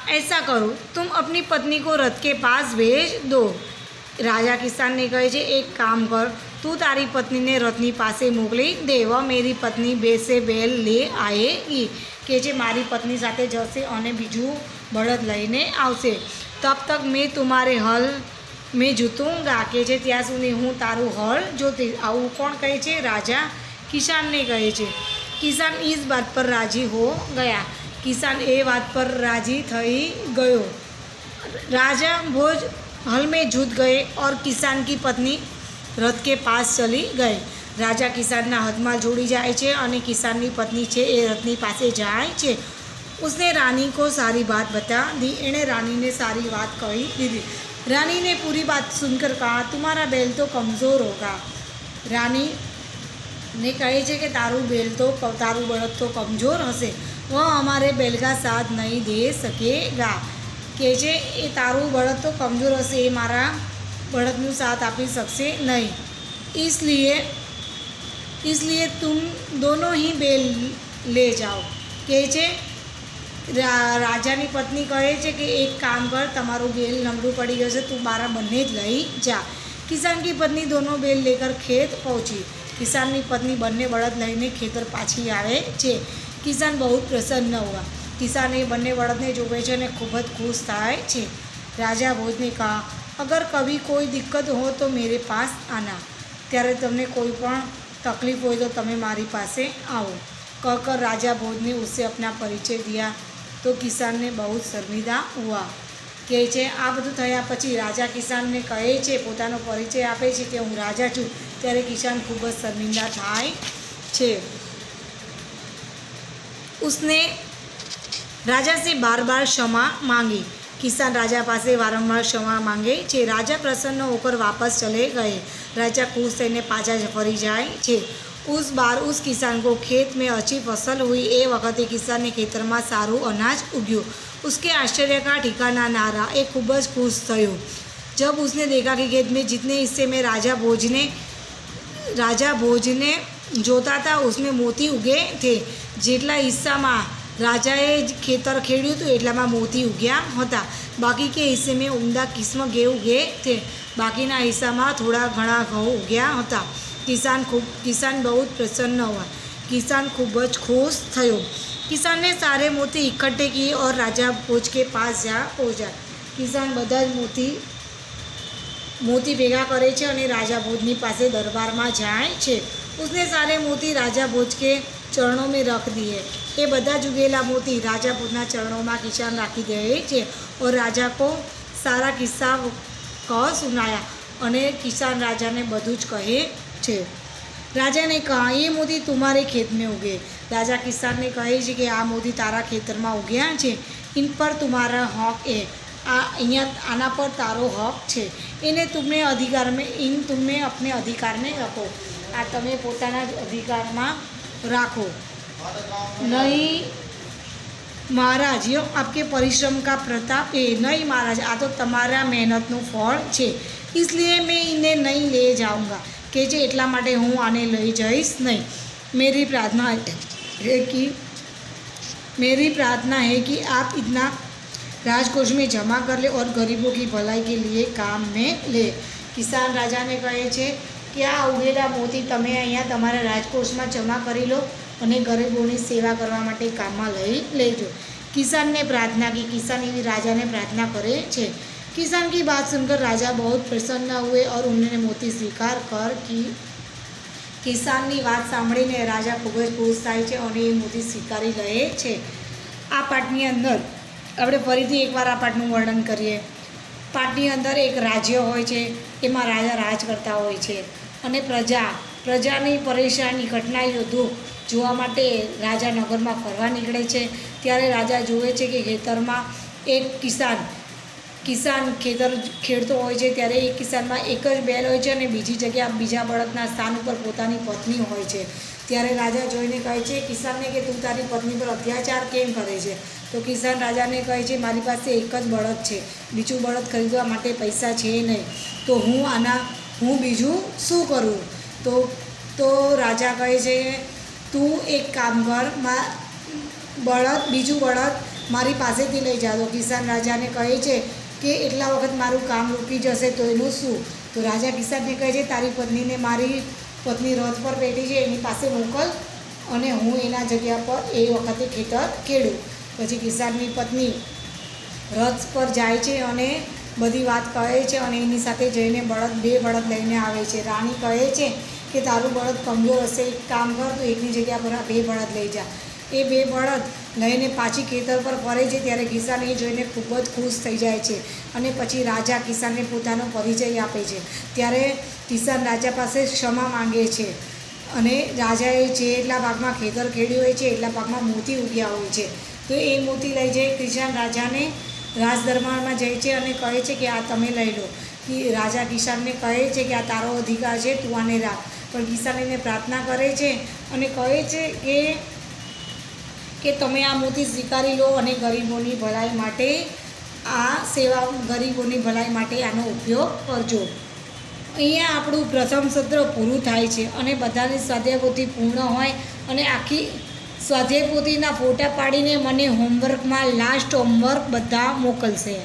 ऐसा करो, तुम अपनी पत्नी को रथ के पास भेज दो। राजा किसानને કહે છે, એક કામ કર, તું તારી પત્નીને રથની પાસે મોકલી દે, વ मेरी पत्नी બેસે બેલ લે આએગી, કે જે મારી પત્ની સાથે જશે અને બીજું બળદ લઈને આવશે। તબ તક મેં તુમારે હલ મેં જૂતूंगा, કે છે ત્યાં સુધી હું તારું હળ જોતીશ। આવું કોણ કહે છે? રાજા કિસાનને કહે છે। કિસાન इस बात पर राजी हो गया, किसान ए बात पर राजी थई गयो। राजा भोज हल में जूत गए और किसान की पत्नी रथ के पास चली गई। राजा किसानना हाथमां जोड़ी जाए छे अने किसाननी पत्नी छे ए रथनी पासे जाए छे। उसने रानी को सारी बात बता दी, एणे रानी ने सारी बात कही दीदी। रानी ने पूरी बात सुनकर कहा, तुम्हारा बैल तो कमज़ोर होगा। रानी ने कहे छे कि तारू बळद तो कमज़ोर हशे, वह हमारे बैल का साथ नहीं दे सकेगा, के छे ए तारू बळद तो कमज़ोर हशे, ए मारा बळदनो साथ आपी शकशे नहीं। इसलिए तुम दोनों ही बैल ले जाओ, के छे राजानी पत्नी कहे छे कि एक काम कर, तमारू बैल नमरू पड़ी गयो छे, तू मारा बने ज लई जा। किसान की पत्नी दोनों बैल लेकर खेत पहुँची। किसाननी पत्नी बने बळद लईने खेतर पाछी आवे छे। किसान बहुत प्रसन्न हुआ। किसान ए बने बळदने जोवे छे अने खूब ज खुश थाय छे। राजा भोजने कहा, अगर कभी कोई दिक्कत हो तो मेरे पास आना, त्यारे तमने कोई पण तकलीफ हो तो तमे मारी पासे आओ। कहकर राजा भोज ने उससे अपना परिचय दिया तो किसान ने बहुत शर्मिंदा हुआ। કહે છે આ બધું થયા પછી રાજા કિસાનને કહે છે, પોતાનો પરિચય આપે છે કે હું રાજા છું, ત્યારે કિસાન ખૂબ જ શર્મિંદા થાય છે। उसने राजा से बार बार क्षमा मांगी। किसान राजा पासे वारंवार क्षमा मांगे छे। राजा प्रसन्न होकर वापस चले गए। राजा खुश थईने पाछा फरी जाए छे। उस बार उस किसान को खेत में अच्छी फसल हुई। ए वखते किसान ने खेतर में सारू अनाज उग्यु। उसके आश्चर्य का ठिकाना ना रहा। ए खूब ज खुश थयो जब उसने देखा कि खेत में जितने हिस्से में राजा भोज ने जोता था उसमें मोती उगे थे। जेटला हिस्सा में राजाए खेतर खेड्यु तो एटलामां मोती उग्या हता। बाकी के हिस्से में उमदा किस्म गेहूँ उगे थे। बाकीना हिस्सा में थोड़ा घणा घऊँ उग्या हता। किसान बहुत प्रसन्न हुआ। किसान खूब ज खुश थयो। किसान ने सारे मोती इकट्ठे किए और राजा भोज के पास जा पहुँचा। किसान बधा ज मोती भेगा करे छे अने राजा भोजनी पासे दरबार में जाए छे। उसने सारे मोती राजा भोज के चरणों में रख दिए। ये बधा जुगेला मोती राजा भोजना चरणों में किसान राखी दे छे और राजा को सारा किस्सा कह सुनाया अने किसान राजा ने बधुं ज कहे छे। राजा ने कहा, ये मोती तुम्हारे खेत में उगे। राजा किसान ने कहे छे कि आ मोती तारा खेतर में उग्या छे, इन पर तुम्हारा हक है। आना पर तारो हक छे। इन्हें तुमने अधिकार में तुम्हें अपने अधिकार में रखो। आ तमे पोताना अधिकार में राखो। नहीं महाराज, यो आपके परिश्रम का प्रताप है। नहीं महाराज, आ तो तमारा मेहनतनु फल छे, इसलिए मैं इन्हें नहीं ले जाऊँगा। के जे एटला माटे हूँ आने लई जईश नहीं। मेरी प्रार्थना है कि आप इतना राजकोष में जमा कर ले और गरीबों की भलाई के लिए काम में ले। किसान राजा ने कहे छे कि आ उगेला मोती तमे अहींया तमारा राजकोष में जमा करी लो अने गरीबोनी सेवा करवा माटे काम में लई लेजो। किसान ने प्रार्थना की। किसान एवी राजा ने प्रार्थना करे छे। किसान की बात सुनकर राजा बहुत प्रसन्न हुए और उन्होंने मोती स्वीकार कर की। किसाननी बात सांभळीने राजा खूब ज खुश थाय छे अने ए मोती स्वीकारी લે છે। आ पाठनी अंदर આપણે ફરીથી એકવાર આ પાઠનું વર્ણન કરીએ। પાઠની અંદર એક રાજ્ય હોય છે, એમાં રાજા રાજ કરતા હોય છે અને પ્રજાની પરેશાની કઠણાઈઓ દુઃખ જોવા માટે રાજા નગરમાં ફરવા નીકળે છે। ત્યારે રાજા જુએ છે કે ખેતરમાં એક કિસાન ખેતર ખેડતો હોય છે। ત્યારે એક કિસાનમાં એક જ બેલ હોય છે અને બીજી જગ્યા બીજા બળદના સ્થાન ઉપર પોતાની પત્ની હોય છે। ત્યારે રાજા જોઈને કહે છે કિસાનને કે તું તારી પત્ની પર અત્યાચાર કેમ કરે છે? તો કિસાન રાજાને કહે છે મારી પાસે એક જ બળદ છે, બીજું બળદ ખરીદવા માટે પૈસા છે નહીં, તો હું બીજું શું કરું? તો રાજા કહે છે તું એક કામ કર, બીજું બળદ મારી પાસેથી લઈ જા. તો કિસાન રાજાને કહે છે કે એટલા વખત મારું કામ રૂકી જશે તો એનું શું? તો રાજા કિસાનને કહે છે તારી પત્નીને મારી પત્ની રથ પર બેઠી છે એની પાસે મોકલ અને હું એના જગ્યા પર એ વખતે ખેતર ખેડું. પછી કિસાનની પત્ની રથ પર જાય છે અને બધી વાત કહે છે અને એની સાથે જઈને બે બળદ લઈને આવે છે. રાણી કહે છે કે તારું બળદ કમજોર હશે, એક કામ કર તો એકની જગ્યા પર આ 2 બળદ લઈ જા. એ 2 બળદ લઈને પાછી ખેતર પર ફરે છે ત્યારે કિસાન એ જોઈને ખૂબ જ ખુશ થઈ જાય છે અને પછી રાજા કિસાનને પોતાનો પરિચય આપે છે. ત્યારે કિસાન રાજા પાસે ક્ષમા માંગે છે અને રાજાએ જેટલા ભાગમાં ખેતર ખેડ્યું હોય છે એટલા ભાગમાં મોતી ઉગ્યા હોય છે. તો એ મોતી લઈ જઈ કિસાન રાજાને રાજ દરબારમાં જાય છે અને કહે છે કે આ તમે લઈ લો. રાજા કિસાનને કહે છે કે આ તારો અધિકાર છે, તું આને રાખ. પણ કિસાન એને પ્રાર્થના કરે છે અને કહે છે કે તમે આ મોતી સ્વીકારી લો અને ગરીબોની ભલાઈ માટે ગરીબોની ભલાઈ માટે આનો ઉપયોગ કરજો. અહીંયા આપણું પ્રથમ સત્ર પૂરું થાય છે અને બધાની સ્વાધ્યાય પોથી પૂર્ણ હોય અને આખી સ્વાધ્યાય પોથીના ફોટા પાડીને મને હોમવર્કમાં લાસ્ટ હોમવર્ક બધા મોકલશે.